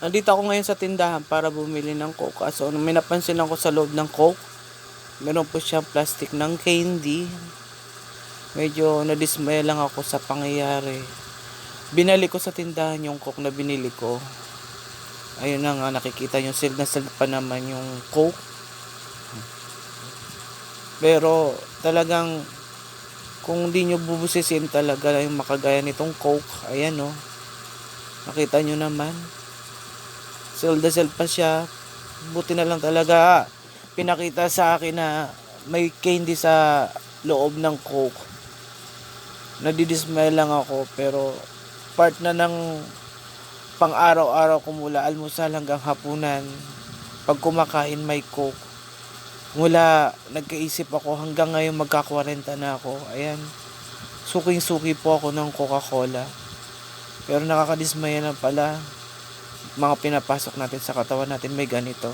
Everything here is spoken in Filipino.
Andito ako ngayon sa tindahan para bumili ng Coke. Kaso may napansin ako sa loob ng Coke. Meron po siyang plastic ng candy. Medyo nadismaya lang ako sa pangyayari. Binalik ko sa tindahan yung Coke na binili ko. Ayun na nga, nakikita nyo, sealed na sealed pa naman yung Coke. Pero talagang kung di nyo bubusisin talaga yung makagaya nitong Coke, ayan o. Nakita nyo naman. Sealed na sealed pa siya. Buti na lang talaga pinakita sa akin na may candy sa loob ng Coke. Nadidismay lang ako, pero part na ng pang araw-araw ko mula almusal hanggang hapunan. Pag kumakain may Coke. Mula nagkaisip ako hanggang ngayon magka-40 na ako. Ayan. Suking-suki po ako ng Coca-Cola. Pero nakakadismaya na pala. Mga pinapasok natin sa katawan natin may ganito.